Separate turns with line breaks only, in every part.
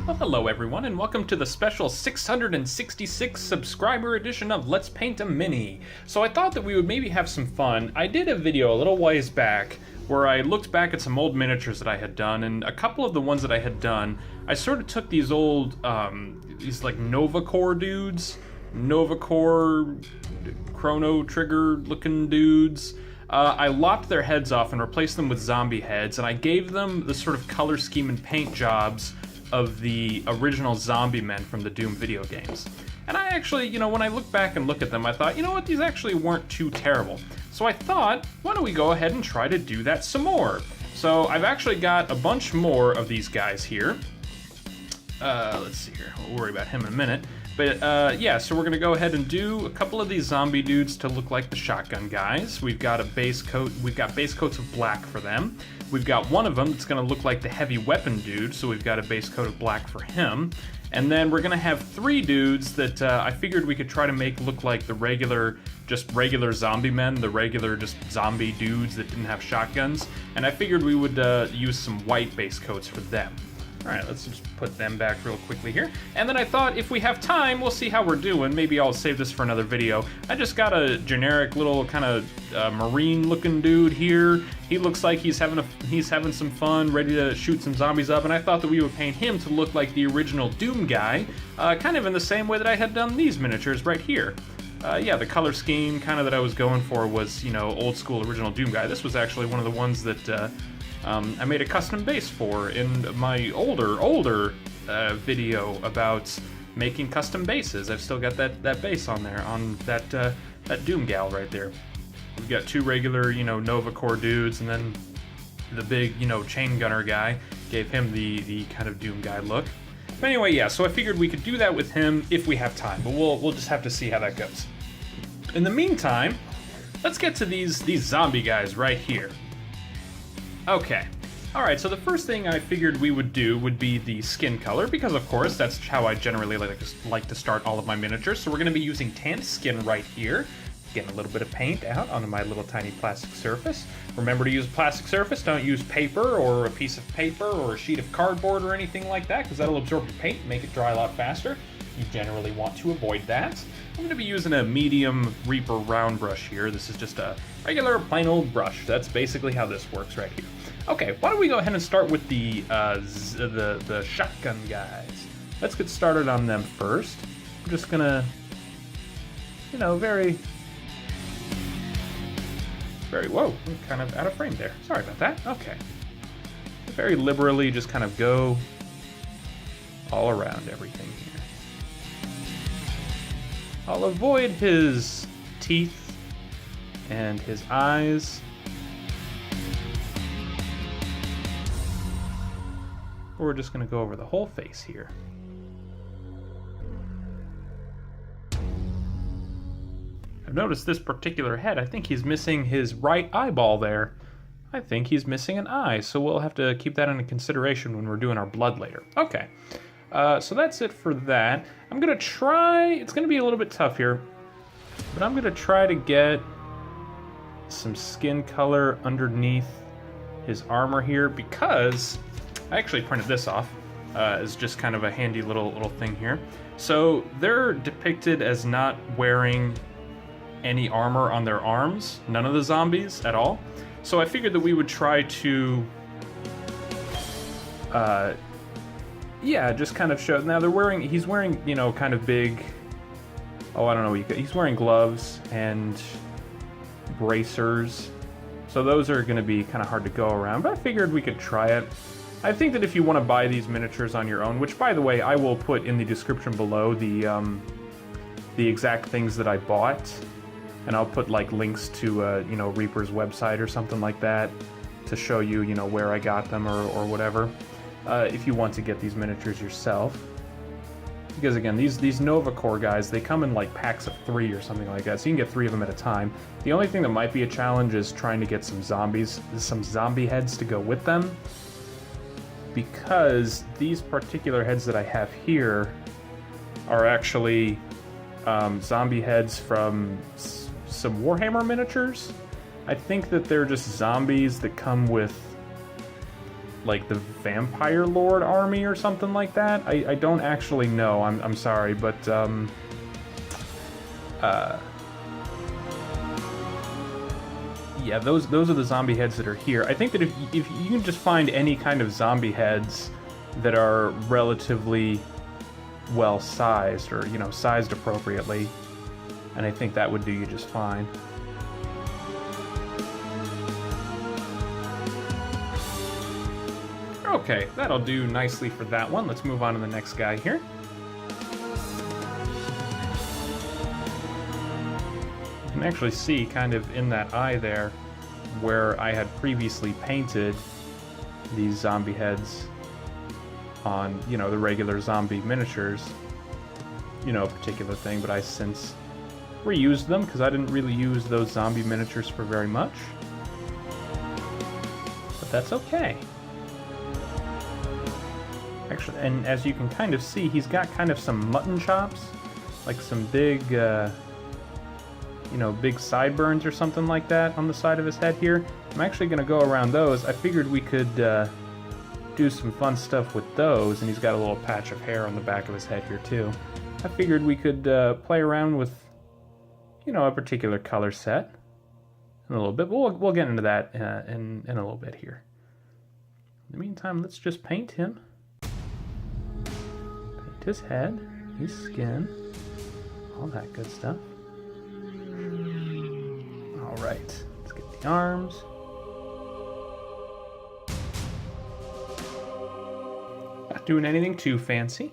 Well, hello everyone, and welcome to the special 666 subscriber edition of Let's Paint a Mini. So I thought that we would maybe have some fun. I did a video a little ways back where I looked back at some old miniatures that I had done, and a couple of the ones that I had done, I sort of took these old, these like Nova Corps dudes, Nova Corps Chrono Trigger looking dudes. I lopped their heads off and replaced them with zombie heads, and I gave them the sort of color scheme and paint jobs of the original Zombiemen from the Doom video games. And I actually, when I look back and look at them, I thought, you know what, these actually weren't too terrible. So I thought, why don't we go ahead and try to do that some more? So I've actually got a bunch more of these guys here. Let's see here, we'll worry about him in a minute. But yeah, so we're gonna go ahead and do a couple of these zombie dudes to look like the shotgun guys. We've got a base coat, we've got base coats of black for them. We've got one of them that's gonna look like the heavy weapon dude, so we've got a base coat of black for him. And then we're gonna have three dudes that I figured we could try to make look like the regular zombie men, the regular just zombie dudes that didn't have shotguns. And I figured we would use some white base coats for them. All right, let's just put them back real quickly here. And then I thought if we have time, we'll see how we're doing. Maybe I'll save this for another video. I just got a generic little kind of marine-looking dude here. He looks like he's having some fun, ready to shoot some zombies up. And I thought that we would paint him to look like the original Doomguy, kind of in the same way that I had done these miniatures right here. Yeah, the color scheme kind of that I was going for was, old school original Doomguy. This was actually one of the ones that I made a custom base for in my older video about making custom bases. I've still got that base on there, on that Doom gal right there. We've got two regular, Nova Corps dudes, and then the big, chain gunner guy. Gave him the kind of Doom guy look. But anyway, yeah, so I figured we could do that with him if we have time, but we'll just have to see how that goes. In the meantime, let's get to these zombie guys right here. Okay, alright, so the first thing I figured we would do would be the skin color, because of course that's how I generally like to start all of my miniatures. So we're going to be using tanned skin right here. Getting a little bit of paint out onto my little tiny plastic surface. Remember to use a plastic surface, don't use paper or a piece of paper or a sheet of cardboard or anything like that, because that'll absorb your paint and make it dry a lot faster. You generally want to avoid that. I'm going to be using a medium Reaper round brush here. This is just a regular plain old brush. That's basically how this works right here. Okay, why don't we go ahead and start with the shotgun guys. Let's get started on them first. I'm just gonna, very, whoa, I'm kind of out of frame there. Sorry about that. Okay. Very liberally just kind of go all around everything here. I'll avoid his teeth and his eyes. We're just going to go over the whole face here. I've noticed this particular head, I think he's missing his right eyeball there. I think he's missing an eye, so we'll have to keep that into consideration when we're doing our blood later. Okay, so that's it for that. I'm going to try, it's going to be a little bit tough here, but I'm going to try to get some skin color underneath his armor here, because I actually printed this off as just kind of a handy little thing here. So they're depicted as not wearing any armor on their arms, none of the zombies at all. So I figured that we would try to, yeah, just kind of show. Now he's wearing, kind of big, I don't know, he's wearing gloves and bracers. So those are going to be kind of hard to go around, but I figured we could try it. I think that if you want to buy these miniatures on your own, which by the way, I will put in the description below the exact things that I bought, and I'll put like links to Reaper's website or something like that to show you where I got them or whatever, if you want to get these miniatures yourself. Because again, these Nova Corps guys, they come in like packs of 3 or something like that, so you can get 3 of them at a time. The only thing that might be a challenge is trying to get some zombie heads to go with them, because these particular heads that I have here are actually zombie heads from some Warhammer miniatures. I think that they're just zombies that come with like the Vampire Lord army or something like that. I don't actually know. I'm sorry, but yeah, those are the zombie heads that are here. I think that if you can just find any kind of zombie heads that are relatively well sized, or you know, sized appropriately, and I think that would do you just fine. Okay, that'll do nicely for that one. Let's move on to the next guy here. You can actually see kind of in that eye there where I had previously painted these zombie heads on, you know, the regular zombie miniatures, you know, a particular thing, but I since reused them because I didn't really use those zombie miniatures for very much. But that's okay. Actually, and as you can kind of see, he's got kind of some mutton chops, like some big, you know, big sideburns or something like that on the side of his head here. I'm actually going to go around those. I figured we could do some fun stuff with those, and he's got a little patch of hair on the back of his head here too. I figured we could play around with, you know, a particular color set in a little bit, but we'll get into that in a little bit here. In the meantime, let's just paint him. Paint his head, his skin, all that good stuff. Alright, let's get the arms. Not doing anything too fancy.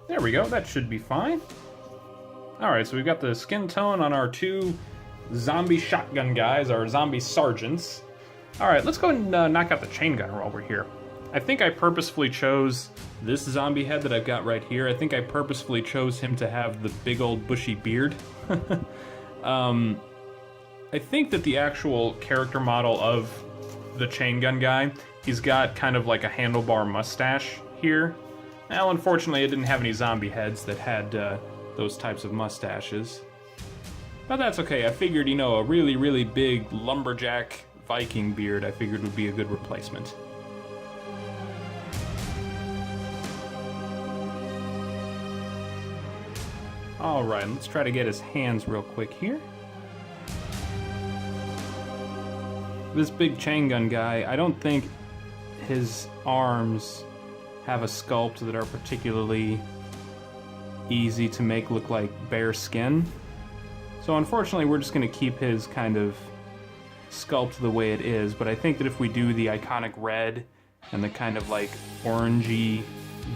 There we go, that should be fine. Alright, so we've got the skin tone on our two zombie shotgun guys, our zombie sergeants. Alright, let's go and knock out the chain gunner while we're here. I think I purposefully chose this zombie head that I've got right here. I think I purposefully chose him to have the big old bushy beard. I think that the actual character model of the chain gun guy, he's got kind of like a handlebar mustache here. Well, unfortunately, I didn't have any zombie heads that had those types of mustaches. But that's okay. I figured, you know, a really, really big lumberjack Viking beard I figured would be a good replacement. Alright, let's try to get his hands real quick here. This big chain gun guy, I don't think his arms have a sculpt that are particularly easy to make look like bare skin. So unfortunately, we're just going to keep his kind of sculpt the way it is, but I think that if we do the iconic red and the kind of like orangey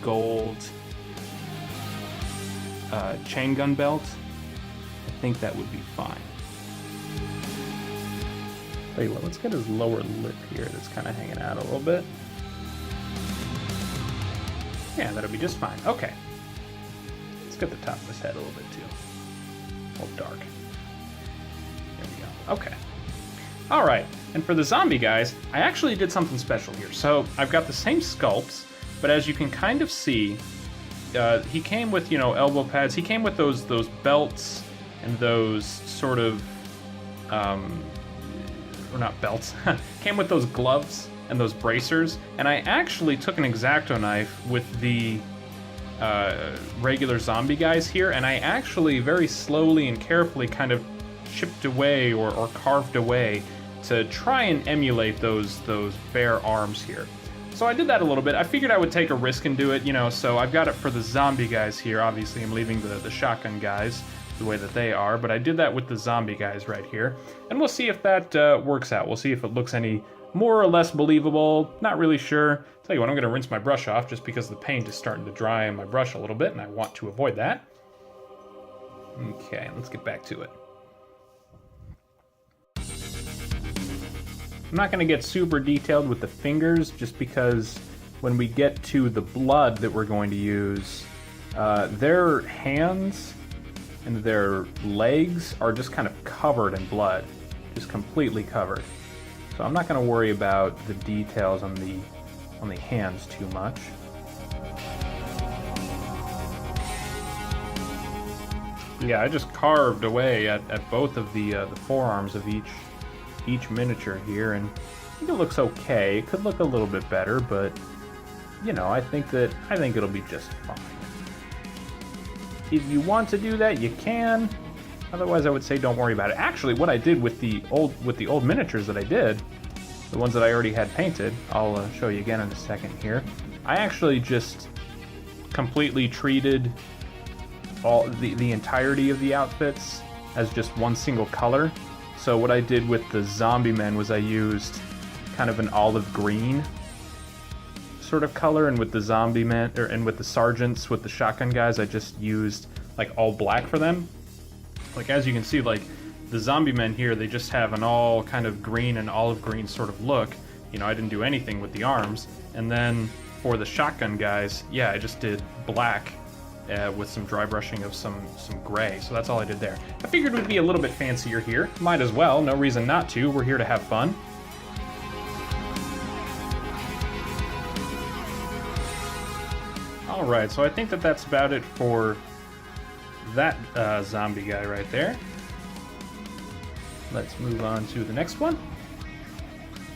gold chain gun belt, I think that would be fine. Tell you what, let's get his lower lip here that's kind of hanging out a little bit. Yeah, that'll be just fine. Okay. Let's get the top of his head a little bit too. A little dark. There we go. Okay. Alright, and for the zombie guys, I actually did something special here. So, I've got the same sculpts, but as you can kind of see, he came with, you know, elbow pads. He came with those belts and those sort of, or not belts, came with those gloves and those bracers, and I actually took an X-Acto knife with the regular zombie guys here, and I actually very slowly and carefully kind of chipped away or carved away to try and emulate those bare arms here. So I did that a little bit. I figured I would take a risk and do it, you know, so I've got it for the zombie guys here. Obviously, I'm leaving the shotgun guys the way that they are, but I did that with the zombie guys right here. And we'll see if that works out. We'll see if it looks any more or less believable. Not really sure. Tell you what, I'm going to rinse my brush off just because the paint is starting to dry on my brush a little bit, and I want to avoid that. Okay, let's get back to it. I'm not going to get super detailed with the fingers just because when we get to the blood that we're going to use, their hands and their legs are just kind of covered in blood, just completely covered. So I'm not going to worry about the details on the hands too much. Yeah, I just carved away at both of the forearms of each each miniature here, and I think it looks okay. It could look a little bit better, but you know, I think it'll be just fine. If you want to do that, you can. Otherwise, I would say don't worry about it. Actually, what I did with the old miniatures that I did, the ones that I already had painted, I'll show you again in a second here. I actually just completely treated all the entirety of the outfits as just one single color. So what I did with the Zombiemen was I used kind of an olive green sort of color, and with the Zombiemen, and with the sergeants, with the shotgun guys, I just used like all black for them. Like, as you can see, like the Zombiemen here, they just have an all kind of green and olive green sort of look. You know, I didn't do anything with the arms. And then for the shotgun guys, yeah, I just did black with some dry brushing of some gray. So that's all I did there. I figured we'd be a little bit fancier here. Might as well, no reason not to. We're here to have fun. All right, so I think that that's about it for that zombie guy right there. Let's move on to the next one.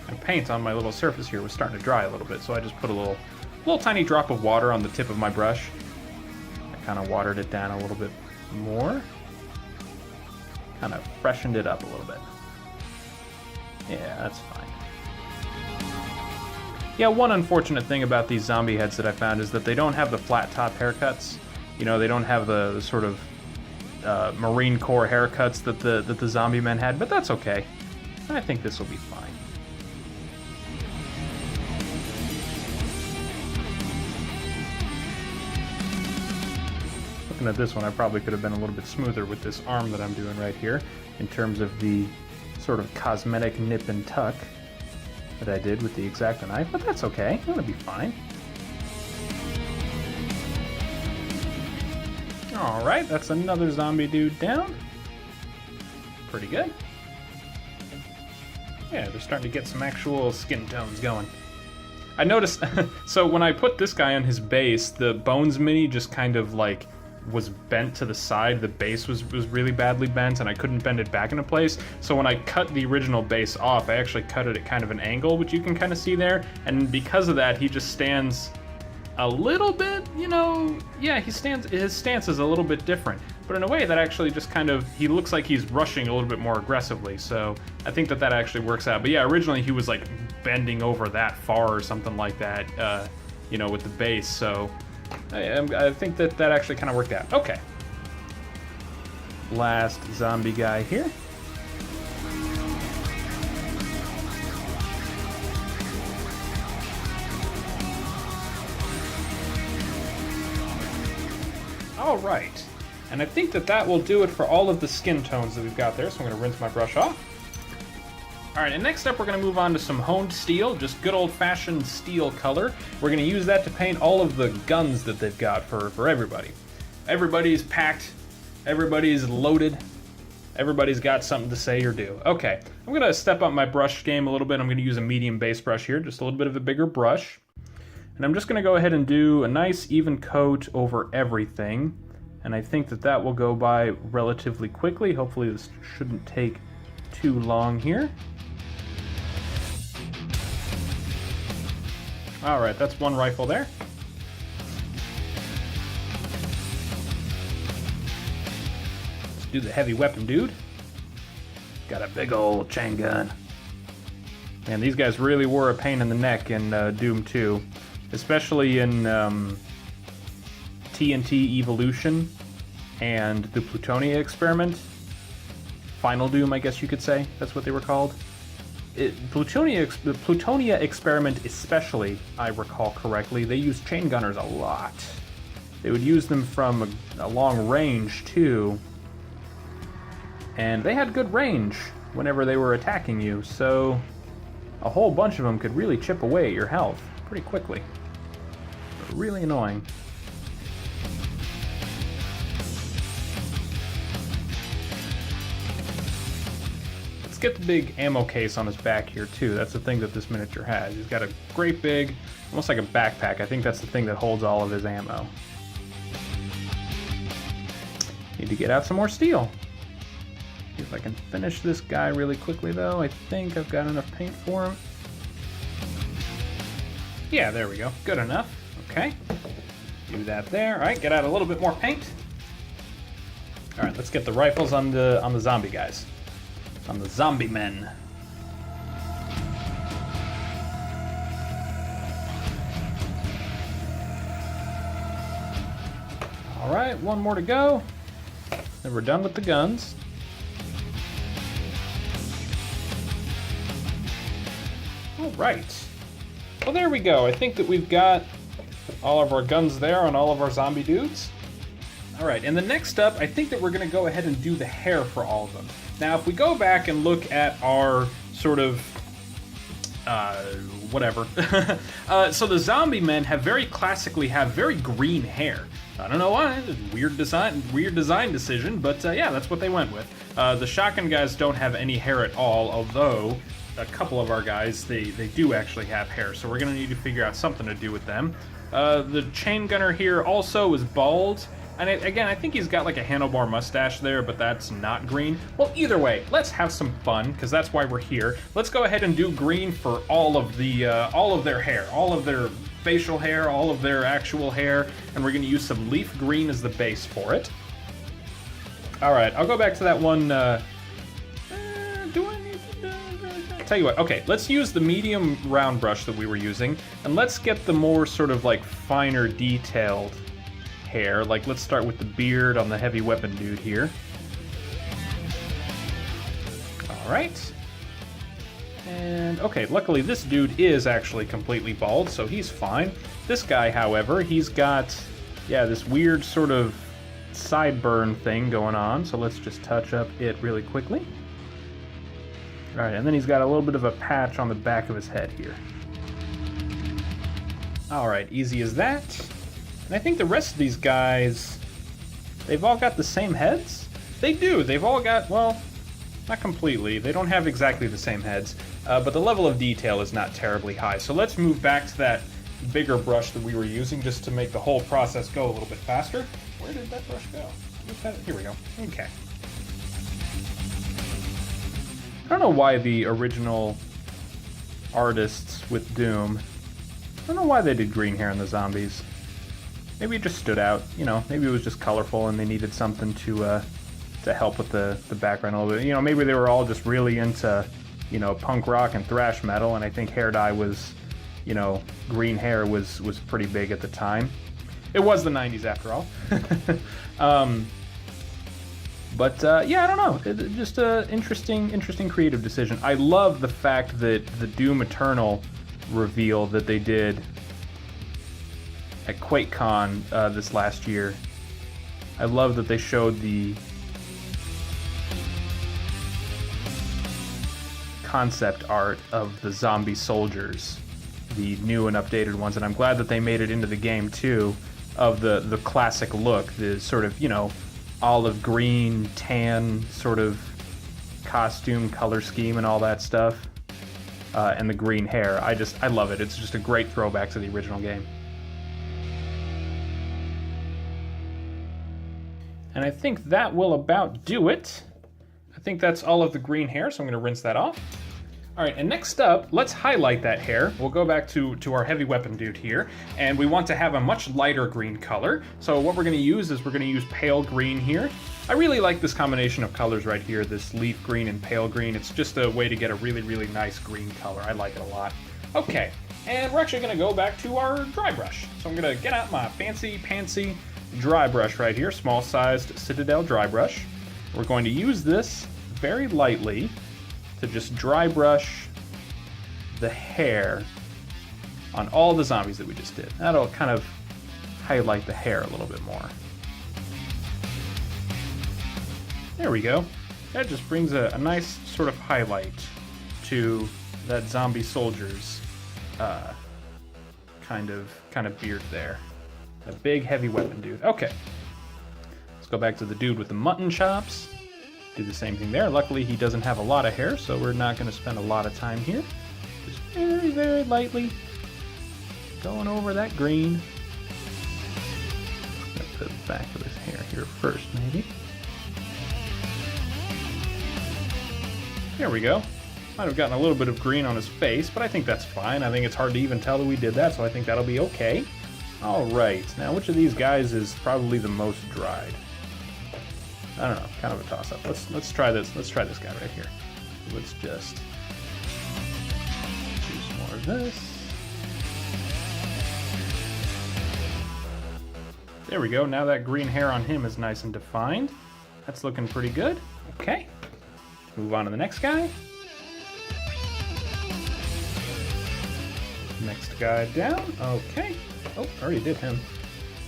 And paint on my little surface here was starting to dry a little bit, so I just put a little tiny drop of water on the tip of my brush. I kind of watered it down a little bit more. Kind of freshened it up a little bit. Yeah, that's fine. Yeah, one unfortunate thing about these zombie heads that I found is that they don't have the flat top haircuts. You know, they don't have the sort of Marine Corps haircuts that the zombie men had, but that's okay. I think this will be fine. Looking at this one, I probably could have been a little bit smoother with this arm that I'm doing right here in terms of the sort of cosmetic nip and tuck that I did with the X-Acto knife, but that's okay. It'll be fine. Alright, that's another zombie dude down. Pretty good. Yeah, they're starting to get some actual skin tones going. I noticed, so when I put this guy on his base, the Bones Mini just kind of like was bent to the side. The base was really badly bent, and I couldn't bend it back into place. So when I cut the original base off, I actually cut it at kind of an angle, which you can kind of see there. And because of that, he just stands a little bit, you know, yeah, his stance is a little bit different. But in a way, that actually just kind of, he looks like he's rushing a little bit more aggressively. So I think that actually works out. But yeah, originally he was like bending over that far or something like that, you know, with the base. So I think that actually kind of worked out. Okay. Last zombie guy here. All right. And I think that will do it for all of the skin tones that we've got there. So I'm going to rinse my brush off. All right, and next up we're going to move on to some honed steel, just good old-fashioned steel color. We're going to use that to paint all of the guns that they've got for everybody. Everybody's packed, everybody's loaded, everybody's got something to say or do. Okay, I'm going to step up my brush game a little bit. I'm going to use a medium base brush here, just a little bit of a bigger brush. And I'm just going to go ahead and do a nice even coat over everything. And I think that will go by relatively quickly. Hopefully this shouldn't take too long here. All right, that's one rifle there. Let's do the heavy weapon dude. Got a big old chain gun. Man, these guys really were a pain in the neck in Doom 2, especially in TNT Evolution and the Plutonia Experiment. Final Doom, I guess you could say. That's what they were called. The Plutonia Experiment especially, I recall correctly, they used chain gunners a lot. They would use them from a long range, too. And they had good range whenever they were attacking you, so a whole bunch of them could really chip away at your health pretty quickly. Really annoying. Get the big ammo case on his back here too. That's the thing that this miniature has. He's got a great big, almost like a backpack. I think that's the thing that holds all of his ammo. Need to get out some more steel. See if I can finish this guy really quickly though. I think I've got enough paint for him. Yeah, there we go. Good enough. Okay. Do that there. All right, get out a little bit more paint. All right, let's get the rifles on the zombie guys. On the zombie men. All right, one more to go. Then we're done with the guns. All right. Well, there we go. I think that we've got all of our guns there on all of our zombie dudes. All right, and the next up, I think that we're gonna go ahead and do the hair for all of them. Now, if we go back and look at our sort of, whatever. So the zombie men very classically have very green hair. I don't know why, weird design decision, but yeah, that's what they went with. The shotgun guys don't have any hair at all, although a couple of our guys, they do actually have hair, so we're gonna need to figure out something to do with them. The chain gunner here also is bald, and again, I think he's got like a handlebar mustache there, but that's not green. Well, either way, let's have some fun, because that's why we're here. Let's go ahead and do green for all of their hair, all of their facial hair, all of their actual hair, and we're gonna use some leaf green as the base for it. All right, I'll go back to that one, tell you what, okay, let's use the medium round brush that we were using, and let's get the more sort of like finer detailed hair. Like, let's start with the beard on the heavy weapon dude here. All right. And okay, luckily this dude is actually completely bald, so he's fine. This guy, however, he's got, yeah, this weird sort of sideburn thing going on, so let's just touch up it really quickly. All right, and then he's got a little bit of a patch on the back of his head here. All right, easy as that. And I think the rest of these guys, they've all got the same heads? They do, they've all got, well, not completely. They don't have exactly the same heads, but the level of detail is not terribly high. So let's move back to that bigger brush that we were using just to make the whole process go a little bit faster. Where did that brush go? Here we go, okay. I don't know why the original artists with Doom, I don't know why they did green hair in the zombies. Maybe it just stood out, you know, maybe it was just colorful and they needed something to help with the background a little bit. You know, maybe they were all just really into, you know, punk rock and thrash metal, and I think hair dye was, you know, green hair was pretty big at the time. It was the 90s after all. Yeah, I don't know. Just a interesting creative decision. I love the fact that the Doom Eternal reveal that they did at QuakeCon this last year. I love that they showed the concept art of the zombie soldiers, the new and updated ones, and I'm glad that they made it into the game too, of the classic look, the sort of, you know, olive green, tan sort of costume color scheme and all that stuff, and the green hair. I love it. It's just a great throwback to the original game. And I think that will about do it. I think that's all of the green hair, so I'm going to rinse that off. All right, and next up, let's highlight that hair. We'll go back to our heavy weapon dude here, and we want to have a much lighter green color. So what we're going to use is we're going to use pale green here. I really like this combination of colors right here, this leaf green and pale green. It's just a way to get a really nice green color. I like it a lot. Okay, and we're actually going to go back to our dry brush. So I'm going to get out my fancy dry brush right here, small-sized Citadel dry brush. We're going to use this very lightly to just dry brush the hair on all the zombies that we just did. That'll kind of highlight the hair a little bit more. There we go. That just brings a nice sort of highlight to that zombie soldier's kind of beard there. A big heavy weapon dude. Okay. Let's go back to the dude with the mutton chops. Do the same thing there. Luckily he doesn't have a lot of hair, so we're not going to spend a lot of time here. Just very lightly going over that green. Let's put the back of his hair here first, maybe. There we go. Might have gotten a little bit of green on his face, but I think that's fine. I think it's hard to even tell that we did that, so I think that'll be okay. All right, now which of these guys is probably the most dried? I don't know, kind of a toss-up. Let's try this. Let's try this guy right here. Let's just do some more of this. There we go. Now that green hair on him is nice and defined. That's looking pretty good. Okay. Move on to the next guy. Next guy down. Okay. Oh, already did him.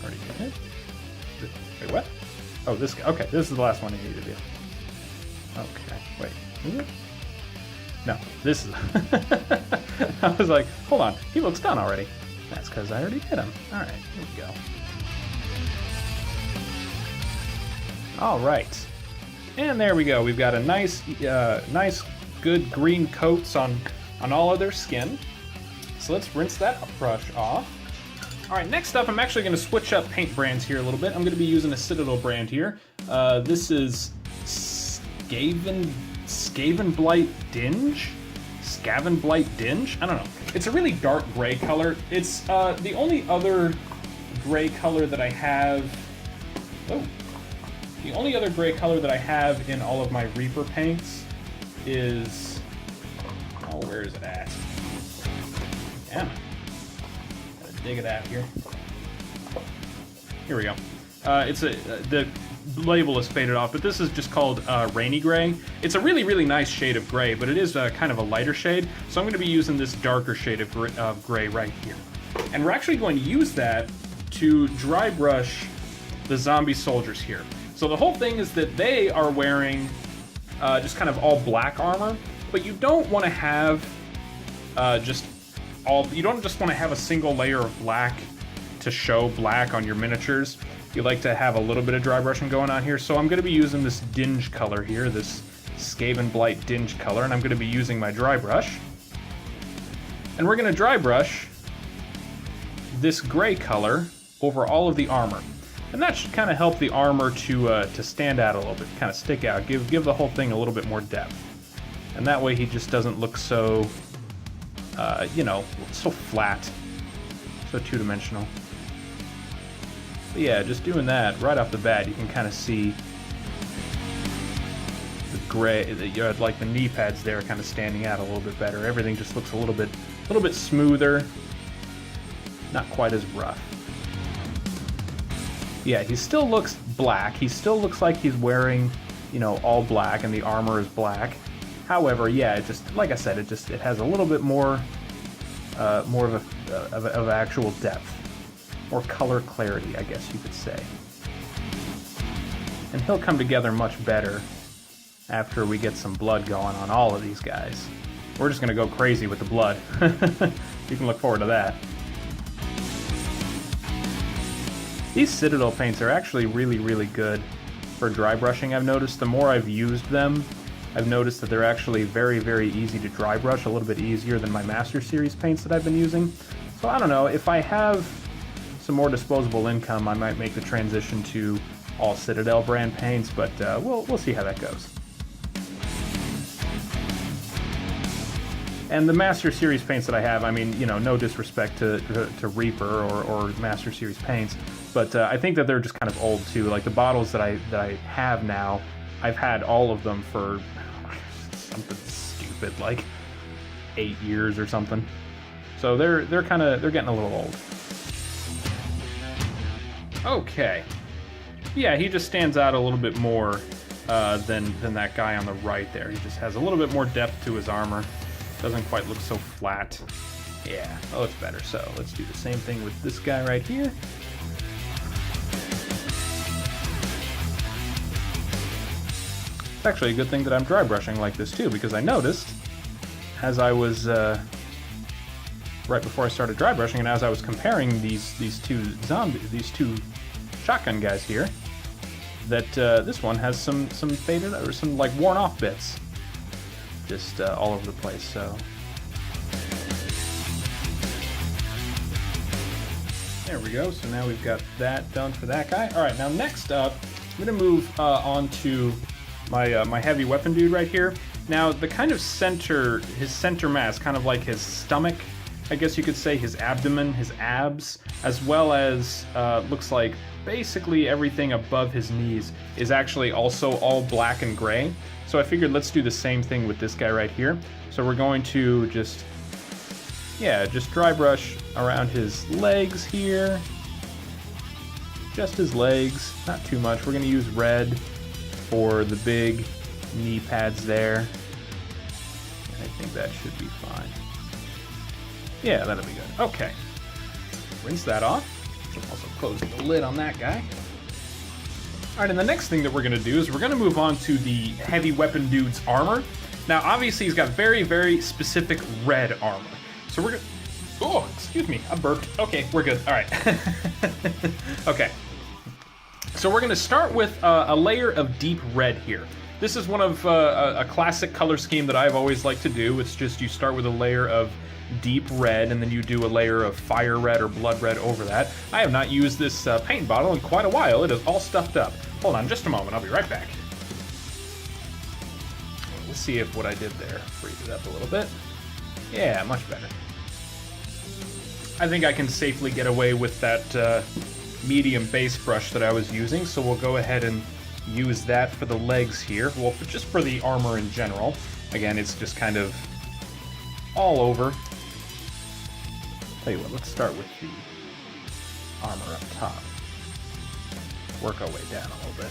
Already did him. Wait, what? Oh, this guy. Okay, this is the last one you need to do. Okay, wait. Is it? No, this is... I was like, hold on. He looks done already. That's because I already did him. All right, here we go. All right. And there we go. We've got a nice, good green coats on all of their skin. So let's rinse that brush off. All right, next up, I'm actually going to switch up paint brands here a little bit. I'm going to be using a Citadel brand here. This is Skavenblight Dinge? Skavenblight Dinge? I don't know. It's a really dark gray color. It's the only other gray color that I have... Oh. The only other gray color that I have in all of my Reaper paints is... Oh, where is it at? Damn it. Gotta dig it out here. Here we go. The label is faded off, but this is just called Rainy Gray. It's a really, really nice shade of gray, but it is kind of a lighter shade, so I'm going to be using this darker shade of gray right here. And we're actually going to use that to dry brush the zombie soldiers here. So the whole thing is that they are wearing just kind of all black armor, but you don't want to have you don't just want to have a single layer of black to show black on your miniatures. You like to have a little bit of dry brushing going on here. So I'm going to be using this dinge color here, this Skavenblight dinge color, and I'm going to be using my dry brush. And we're going to dry brush this gray color over all of the armor. And that should kind of help the armor to stand out a little bit, kind of stick out, give the whole thing a little bit more depth. And that way he just doesn't look so, you know, so flat, so two-dimensional. But yeah, just doing that right off the bat, you can kind of see the gray, like the knee pads there, kind of standing out a little bit better. Everything just looks a little bit smoother, not quite as rough. Yeah, he still looks black. He still looks like he's wearing, you know, all black and the armor is black. However, yeah, it just, like I said, it has a little bit more of actual depth, or color clarity, I guess you could say. And he'll come together much better after we get some blood going on all of these guys. We're just gonna go crazy with the blood. You can look forward to that. These Citadel paints are actually really, really good for dry brushing. I've noticed the more I've used them, I've noticed that they're actually very, very easy to dry brush, a little bit easier than my Master Series paints that I've been using. So I don't know, if I have some more disposable income, I might make the transition to all Citadel brand paints, but we'll see how that goes. And the Master Series paints that I have, I mean, you know, no disrespect to Reaper or Master Series paints, but I think that they're just kind of old too. Like the bottles that I have now, I've had all of them for something stupid, like 8 years or something. So they're getting a little old. Okay. Yeah, he just stands out a little bit more than that guy on the right there. He just has a little bit more depth to his armor. Doesn't quite look so flat. Yeah, that looks better. So let's do the same thing with this guy right here. It's actually a good thing that I'm dry brushing like this too, because I noticed as I was right before I started dry brushing, and as I was comparing these two shotgun guys here, that this one has some faded or some like worn off bits, just all over the place. So there we go. So now we've got that done for that guy. All right, now next up, I'm gonna move on to my heavy weapon dude right here. Now, the kind of center, his center mass, kind of like his stomach, I guess you could say, his abdomen, his abs, as well as looks like basically everything above his knees is actually also all black and gray. So I figured let's do the same thing with this guy right here. So we're going to just dry brush around his legs here. Just his legs, not too much. We're going to use red for the big knee pads there. And I think that should be fine. Yeah, that'll be good. Okay. Rinse that off. Also close the lid on that guy. Alright, and the next thing that we're going to do is we're going to move on to the heavy weapon dude's armor. Now, obviously, he's got very, very specific red armor. So we're going to... Oh, excuse me, I burped. Okay, we're good. Alright. Okay. So we're going to start with a layer of deep red here. This is one of a classic color scheme that I've always liked to do. It's just you start with a layer of deep red, and then you do a layer of fire red or blood red over that. I have not used this paint bottle in quite a while. It is all stuffed up. Hold on just a moment. I'll be right back. Let's see if what I did there freed it up a little bit. Yeah, much better. I think I can safely get away with that medium base brush that I was using, so we'll go ahead and use that for the legs here. Well, just for the armor in general. Again, it's just kind of all over. Tell you what, let's start with the armor up top. Work our way down a little bit.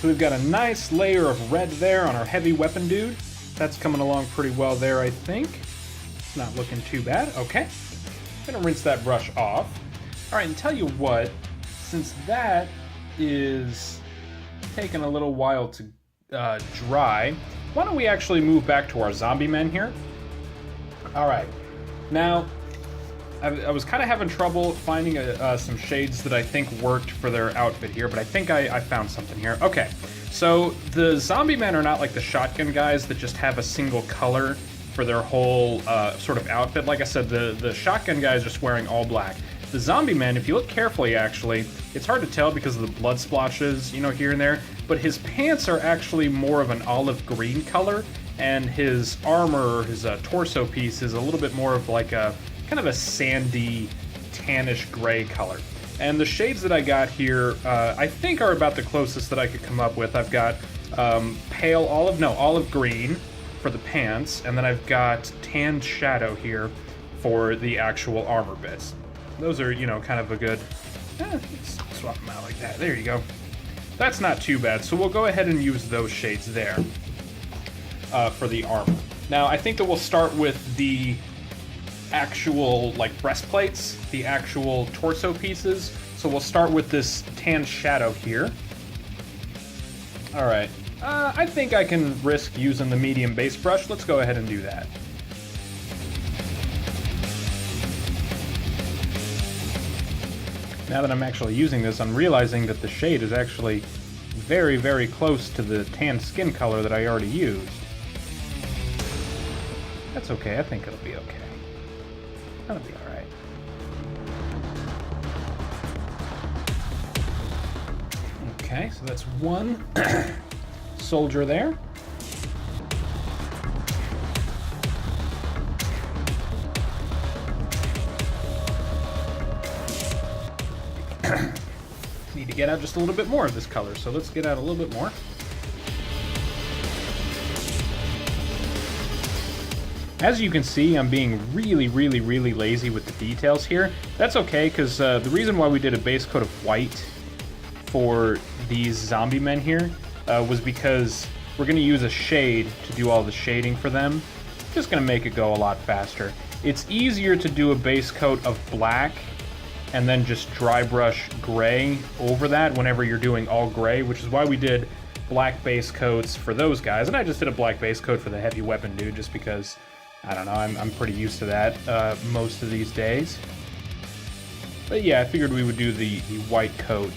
So we've got a nice layer of red there on our heavy weapon dude. That's coming along pretty well there, I think. It's not looking too bad. Okay. I'm gonna rinse that brush off. All right, and tell you what, since that is taking a little while to dry, why don't we actually move back to our Zombiemen here? All right. Now, I was kind of having trouble finding some shades that I think worked for their outfit here, but I think I found something here. Okay, so the Zombiemen are not like the shotgun guys that just have a single color for their whole sort of outfit. Like I said, the shotgun guy is just wearing all black. The Zombiemen, if you look carefully, actually, it's hard to tell because of the blood splotches, you know, here and there, but his pants are actually more of an olive green color, and his armor, his torso piece, is a little bit more of like a kind of a sandy, tannish gray color. And the shades that I got here, I think are about the closest that I could come up with. I've got pale olive green for the pants, and then I've got tanned shadow here for the actual armor bits. Those are, you know, kind of a good, let's swap them out like that. There you go. That's not too bad. So we'll go ahead and use those shades there for the armor. Now, I think that we'll start with the actual, like, breastplates, the actual torso pieces. So we'll start with this tan shadow here. All right. I think I can risk using the medium base brush. Let's go ahead and do that. Now that I'm actually using this, I'm realizing that the shade is actually very, very close to the tan skin color that I already used. That's okay. I think it'll be okay. That'll be all right. Okay, so that's one soldier there. Need to get out just a little bit more of this color, so let's get out a little bit more. As you can see, I'm being really, really, really lazy with the details here. That's okay, because the reason why we did a base coat of white for these Zombiemen here was because we're going to use a shade to do all the shading for them. Just going to make it go a lot faster. It's easier to do a base coat of black and then just dry brush gray over that whenever you're doing all gray, which is why we did black base coats for those guys. And I just did a black base coat for the heavy weapon dude just because, I don't know, I'm pretty used to that most of these days. But yeah, I figured we would do the white coat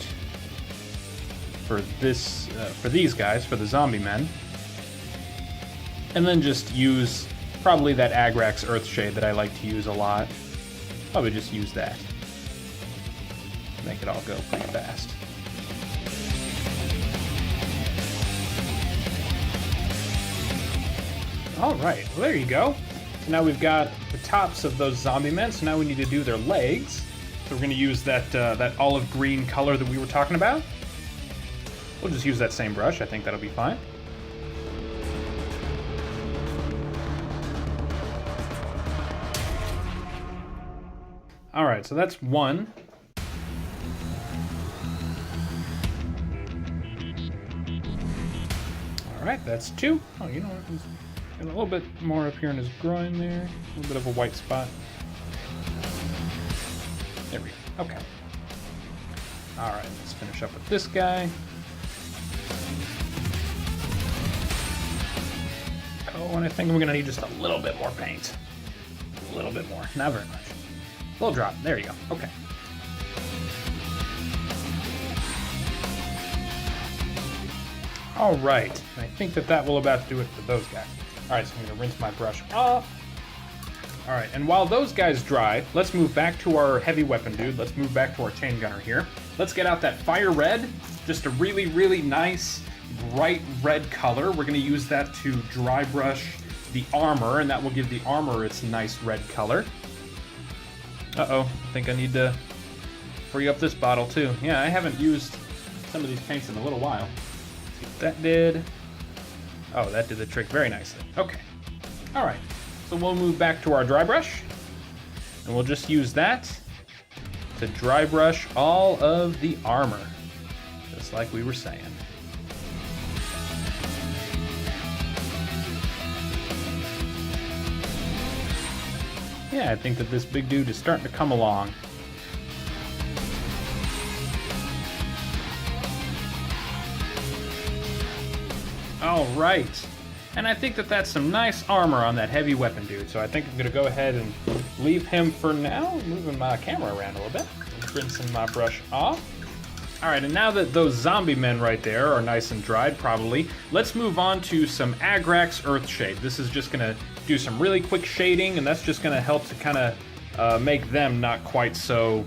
for this, for these guys, for the Zombiemen. And then just use Probably that Agrax Earthshade that I like to use a lot. Probably just use that. Make it all go pretty fast. Alright, well there you go. So now we've got the tops of those zombie men, so now we need to do their legs. So we're going to use that olive green color that we were talking about. We'll just use that same brush, I think that'll be fine. Alright, so that's one. Alright, that's two. Oh, you know what? Got a little bit more up here in his groin there. A little bit of a white spot. There we go. Okay. Alright, let's finish up with this guy. Oh, and I think we're going to need just a little bit more paint. A little bit more. Not very much. A little drop. There you go. Okay. All right. I think that will about do it for those guys. All right, so I'm going to rinse my brush off. All right, and while those guys dry, let's move back to our heavy weapon dude. Let's move back to our chain gunner here. Let's get out that fire red. Just a really, really nice, bright red color. We're going to use that to dry brush the armor, and that will give the armor its nice red color. Uh-oh, I think I need to free up this bottle too. Yeah, I haven't used some of these paints in a little while. Let's see what that did. Oh, that did the trick very nicely. Okay. All right, so we'll move back to our dry brush, and we'll just use that to dry brush all of the armor, just like we were saying. Yeah, I think that this big dude is starting to come along. All right. And I think that that's some nice armor on that heavy weapon dude. So I think I'm going to go ahead and leave him for now. Moving my camera around a little bit. Rinsing my brush off. All right, and now that those zombie men right there are nice and dried, probably, let's move on to some Agrax Earthshade. This is just going to do some really quick shading, and that's just going to help to kind of make them not quite so...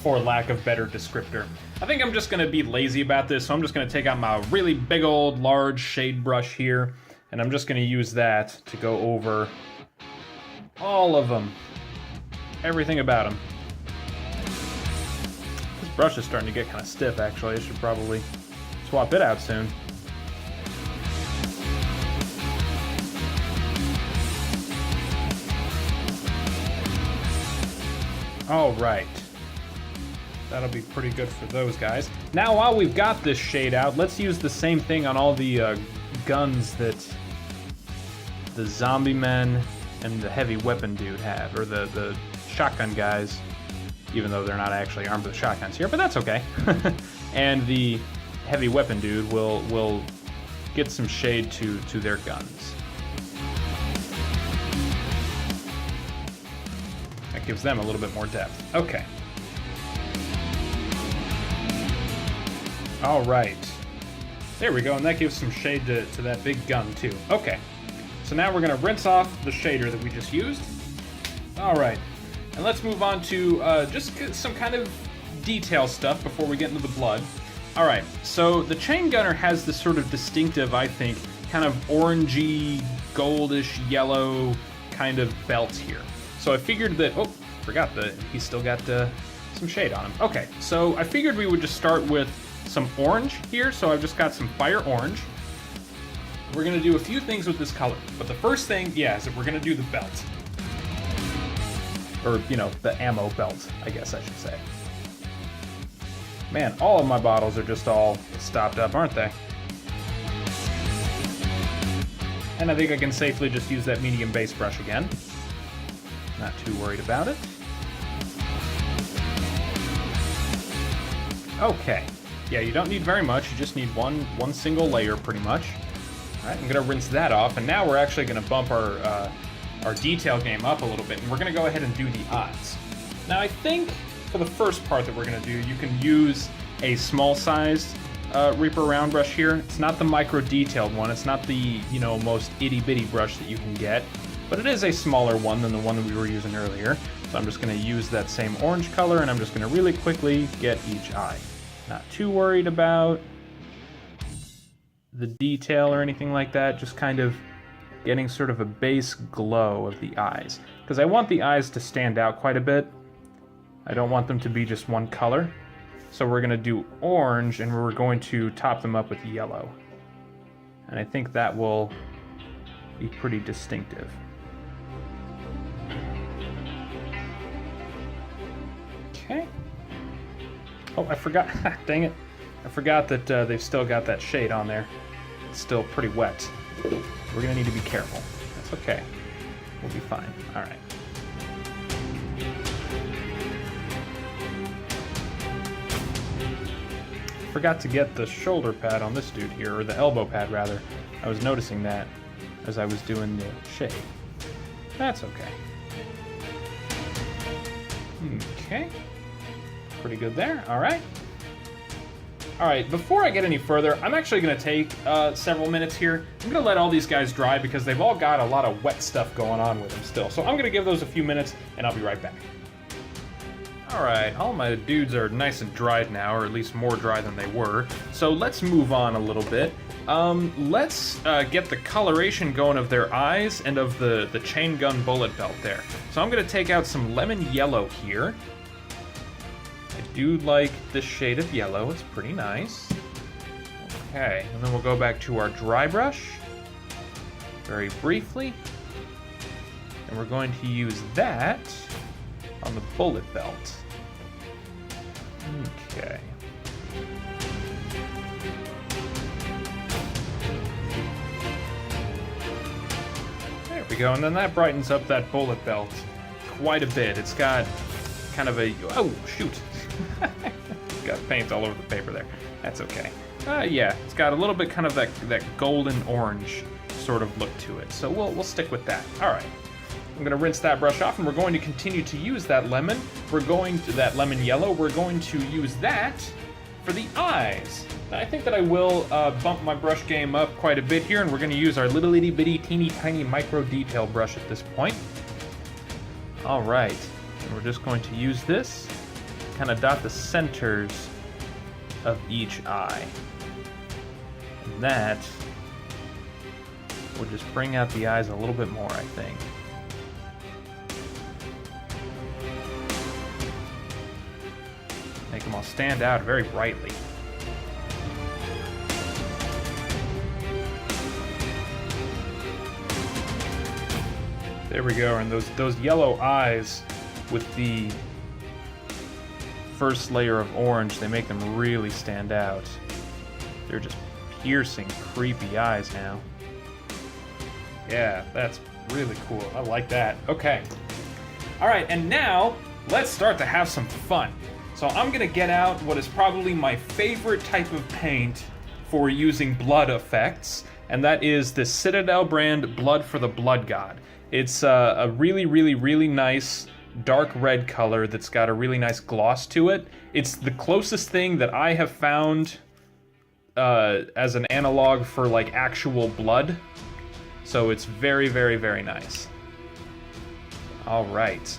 for lack of better descriptor. I think I'm just going to be lazy about this, so I'm just going to take out my really big old large shade brush here, and I'm just going to use that to go over all of them. Everything about them. This brush is starting to get kind of stiff, actually. I should probably swap it out soon. All right. That'll be pretty good for those guys. Now, while we've got this shade out, let's use the same thing on all the guns that the zombie men and the heavy weapon dude have, or the shotgun guys, even though they're not actually armed with shotguns here, but that's okay. And the heavy weapon dude will get some shade to their guns. That gives them a little bit more depth. Okay. All right. There we go, and that gives some shade to that big gun too. Okay. So now we're going to rinse off the shader that we just used. All right. And let's move on to just some kind of detail stuff before we get into the blood. All right, so the chain gunner has this sort of distinctive, I think, kind of orangey, goldish, yellow kind of belt here. So I figured that, oh, forgot that he's still got some shade on him. Okay, so I figured we would just start with some orange here. So I've just got some fire orange. We're gonna do a few things with this color, but the first thing, yeah, is that we're gonna do the belt. Or, you know, the ammo belt, I guess I should say. Man, all of my bottles are just all stopped up, aren't they? And I think I can safely just use that medium base brush again. Not too worried about it. Okay. Yeah, you don't need very much. You just need one single layer, pretty much. All right, I'm gonna rinse that off, and now we're actually gonna bump our detail game up a little bit, and we're gonna go ahead and do the eyes. Now, I think for the first part that we're gonna do, you can use a small-sized Reaper round brush here. It's not the micro detailed one. It's not the, you know, most itty bitty brush that you can get, but it is a smaller one than the one that we were using earlier. So I'm just going to use that same orange color, and I'm just going to really quickly get each eye. Not too worried about the detail or anything like that, just kind of getting sort of a base glow of the eyes. Because I want the eyes to stand out quite a bit. I don't want them to be just one color. So we're going to do orange, and we're going to top them up with yellow. And I think that will be pretty distinctive. Okay. Oh, I forgot. Dang it. I forgot that they've still got that shade on there. It's still pretty wet. We're going to need to be careful. That's okay. We'll be fine. All right. Forgot to get the shoulder pad on this dude here, or the elbow pad rather. I was noticing that as I was doing the shade. That's okay. Okay. Pretty good there. All right. All right, before I get any further, I'm actually going to take several minutes here. I'm going to let all these guys dry because they've all got a lot of wet stuff going on with them still. So I'm going to give those a few minutes, and I'll be right back. All right, all my dudes are nice and dried now, or at least more dry than they were. So let's move on a little bit. Let's get the coloration going of their eyes and of the chain gun bullet belt there. So I'm going to take out some lemon yellow here. I do like this shade of yellow, it's pretty nice. Okay, and then we'll go back to our dry brush very briefly. And we're going to use that on the bullet belt. Okay. There we go, and then that brightens up that bullet belt quite a bit. It's got kind of a, oh shoot, got paint all over the paper there. That's okay. Yeah, it's got a little bit kind of that golden orange sort of look to it. So we'll stick with that. All right. I'm going to rinse that brush off, and we're going to continue to use that lemon. That lemon yellow. We're going to use that for the eyes. Now, I think that I will bump my brush game up quite a bit here, and we're going to use our little itty bitty teeny tiny micro detail brush at this point. All right, and we're just going to use this to kind of dot the centers of each eye. And that will just bring out the eyes a little bit more, I think. Make them all stand out very brightly. There we go, and those yellow eyes with the first layer of orange, they make them really stand out. They're just piercing, creepy eyes now. Yeah, that's really cool. I like that. Okay. All right, and now let's start to have some fun. So I'm going to get out what is probably my favorite type of paint for using blood effects, and that is the Citadel brand Blood for the Blood God. It's a really, really, really nice dark red color that's got a really nice gloss to it. It's the closest thing that I have found as an analog for like actual blood. So it's very, very, very nice. All right.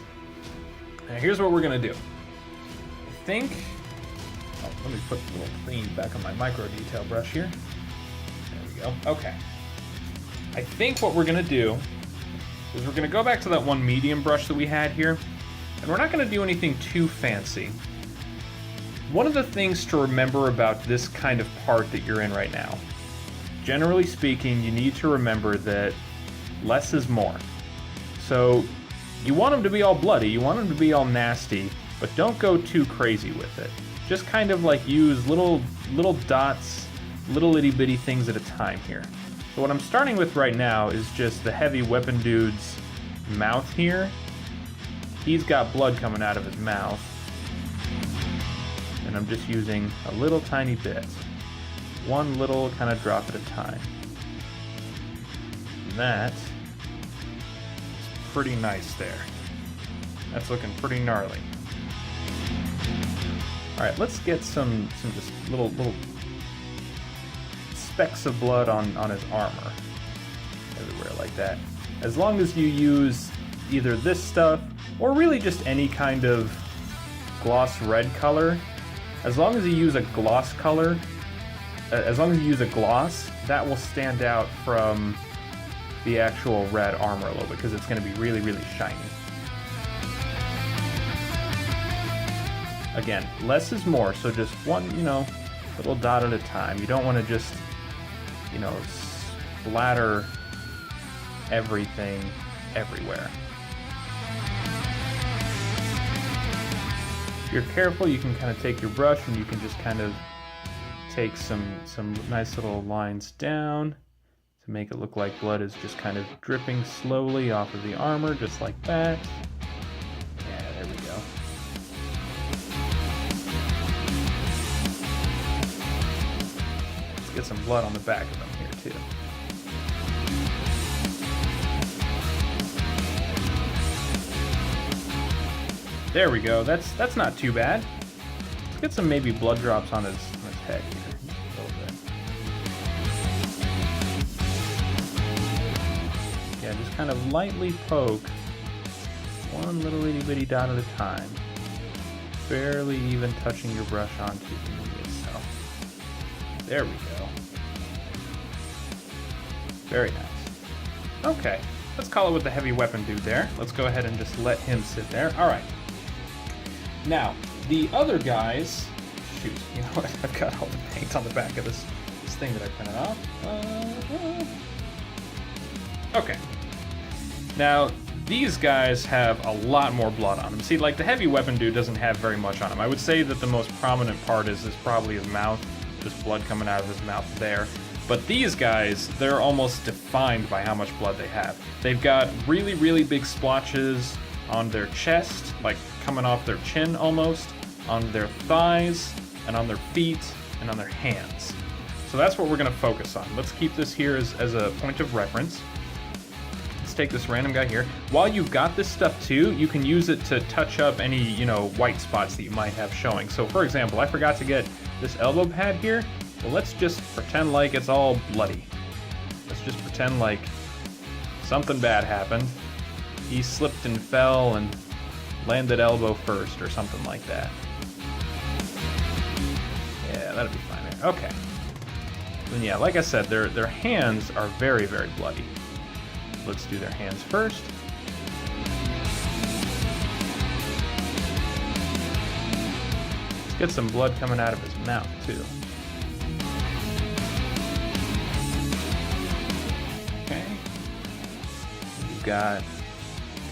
Now here's what we're going to do. I think, let me put the little clean back on my micro detail brush here. There we go. Okay. I think what we're going to do is we're going to go back to that one medium brush that we had here, and we're not going to do anything too fancy. One of the things to remember about this kind of part that you're in right now, generally speaking, you need to remember that less is more. So you want them to be all bloody, you want them to be all nasty, but don't go too crazy with it. Just kind of like use little dots, little itty bitty things at a time here. So what I'm starting with right now is just the heavy weapon dude's mouth here. He's got blood coming out of his mouth. And I'm just using a little tiny bit. One little kind of drop at a time. And that is pretty nice there. That's looking pretty gnarly. All right, let's get some just little specks of blood on his armor. Everywhere like that. As long as you use either this stuff, or really just any kind of gloss red color, as long as you use a gloss color, as long as you use a gloss, that will stand out from the actual red armor a little bit, because it's going to be really, really shiny. Again, less is more, so just one, little dot at a time. You don't want to just, splatter everything everywhere. If you're careful, you can kind of take your brush and you can just kind of take some nice little lines down to make it look like blood is just kind of dripping slowly off of the armor, just like that. Yeah, there we go. Let's get some blood on the back of them here too. There we go. That's not too bad. Let's get some maybe blood drops on his head here. A little bit. Yeah, just kind of lightly poke one little itty bitty dot at a time. Barely even touching your brush onto the media itself. There we go. Very nice. Okay, let's call it with the heavy weapon dude there. Let's go ahead and just let him sit there. All right. Now, the other guys, shoot, you know what, I've got all the paint on the back of this thing that I printed off. Okay. Now, these guys have a lot more blood on them. See, like the heavy weapon dude doesn't have very much on him. I would say that the most prominent part is probably his mouth, just blood coming out of his mouth there. But these guys, they're almost defined by how much blood they have. They've got really, really big splotches on their chest, like coming off their chin almost, on their thighs, and on their feet, and on their hands. So that's what we're gonna focus on. Let's keep this here as a point of reference. Let's take this random guy here. While you've got this stuff too, you can use it to touch up any, white spots that you might have showing. So for example, I forgot to get this elbow pad here. Well, let's just pretend like it's all bloody. Let's just pretend like something bad happened. He slipped and fell and landed elbow first or something like that. Yeah, that'd be fine there. Okay. And yeah, like I said, their hands are very, very bloody. Let's do their hands first. Let's get some blood coming out of his mouth too. Okay. We've got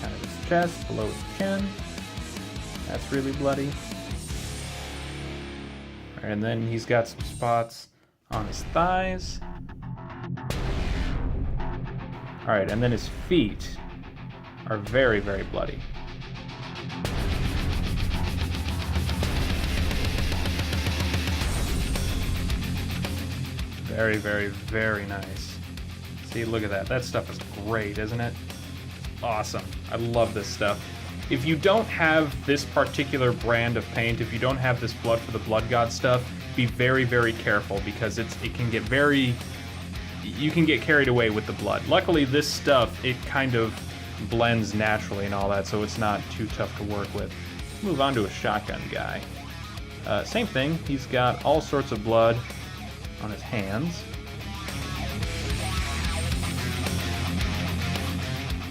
kind of his chest, below his chin. That's really bloody. And then he's got some spots on his thighs. Alright, and then his feet are very, very bloody. Very, very, very nice. See, look at that. That stuff is great, isn't it? Awesome. I love this stuff. If you don't have this particular brand of paint, if you don't have this Blood for the Blood God stuff, be very, very careful, because it can get very... You can get carried away with the blood. Luckily, this stuff, it kind of blends naturally and all that, so it's not too tough to work with. Let's move on to a shotgun guy. Same thing. He's got all sorts of blood on his hands.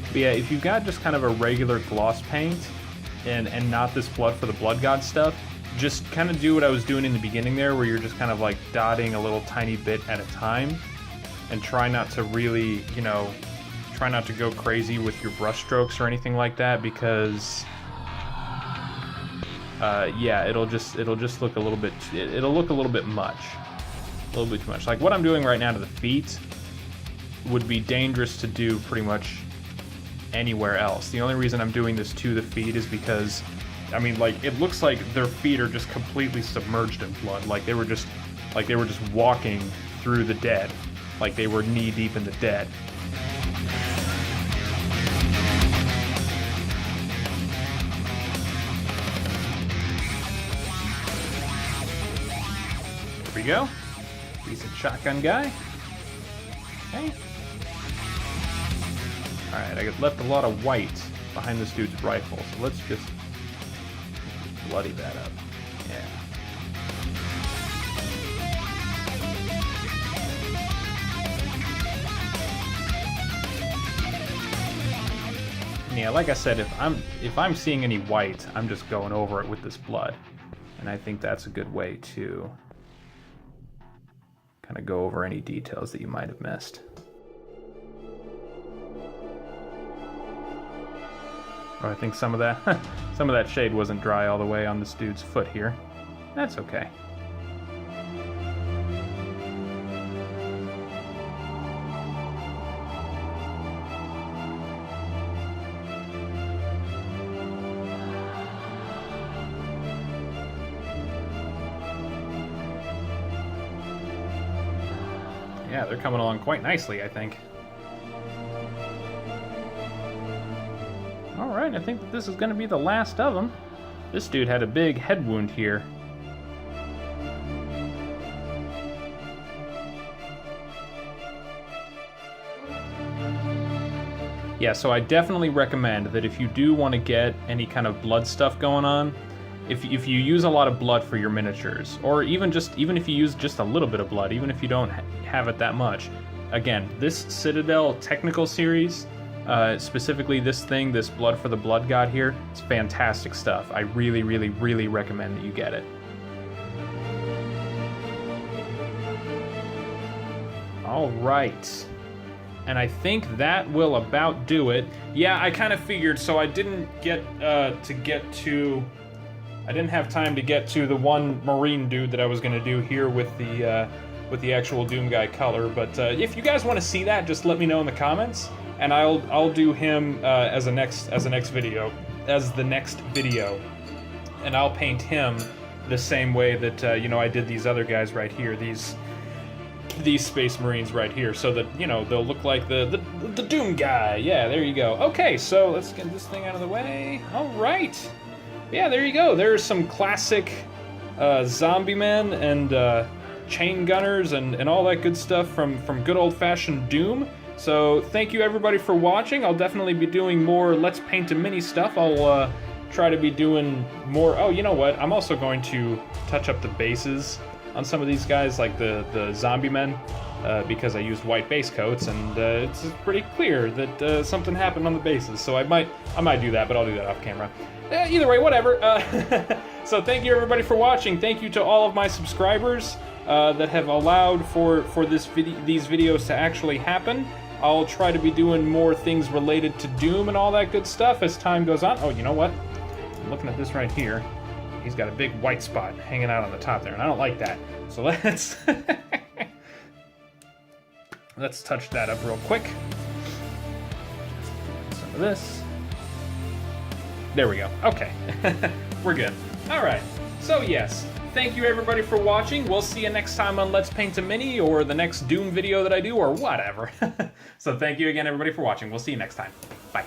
But yeah, if you've got just kind of a regular gloss paint and not this Blood for the Blood God stuff, just kind of do what I was doing in the beginning there, where you're just kind of like dotting a little tiny bit at a time, and try not to really, try not to go crazy with your brush strokes or anything like that, because yeah, it'll just look a little bit, it'll look a little bit much. A little bit too much. Like what I'm doing right now to the feet would be dangerous to do pretty much anywhere else. The only reason I'm doing this to the feet is because, I mean, like, it looks like their feet are just completely submerged in blood. Like they were just walking through the dead. Like they were knee deep in the dead. There we go. Decent shotgun guy. Okay. Alright, I left a lot of white behind this dude's rifle, so let's just bloody that up. Yeah. Yeah, like I said, if I'm seeing any white, I'm just going over it with this blood. And I think that's a good way to kind of go over any details that you might have missed. Oh, I think some of that shade wasn't dry all the way on this dude's foot here. That's okay. Yeah, they're coming along quite nicely, I think. Alright, I think that this is going to be the last of them. This dude had a big head wound here. Yeah, so I definitely recommend that if you do want to get any kind of blood stuff going on, if you use a lot of blood for your miniatures, or even if you use just a little bit of blood, even if you don't have it that much, again, this Citadel Technical Series, specifically this Blood for the Blood God here, it's fantastic stuff. I really, really, really recommend that you get it. All right. And I think that will about do it. Yeah, I kind of figured, so I didn't I didn't have time to get to the one Marine dude that I was going to do here with the actual Doomguy color. But if you guys want to see that, just let me know in the comments, and I'll do him as the next video, and I'll paint him the same way that you know, I did these other guys right here, these Space Marines right here, so that, you know, they'll look like the Doomguy. Yeah, there you go. Okay, so let's get this thing out of the way. All right. Yeah, there you go. There's some classic Zombiemen and chain gunners and all that good stuff from good old-fashioned Doom. So thank you everybody for watching. I'll definitely be doing more Let's Paint a Mini stuff. I'll try to be doing more. Oh, you know what? I'm also going to touch up the bases on some of these guys, like the Zombiemen, because I used white base coats, and it's pretty clear that something happened on the bases. So I might do that, but I'll do that off camera. Either way, whatever. So thank you everybody for watching. Thank you to all of my subscribers that have allowed for these videos to actually happen. I'll try to be doing more things related to Doom and all that good stuff as time goes on. Oh, you know what? I'm looking at this right here. He's got a big white spot hanging out on the top there, and I don't like that. So let's let's touch that up real quick. Some of this. There we go. Okay. We're good. All right. So yes, thank you everybody for watching. We'll see you next time on Let's Paint a Mini, or the next Doom video that I do, or whatever. So thank you again everybody for watching. We'll see you next time. Bye.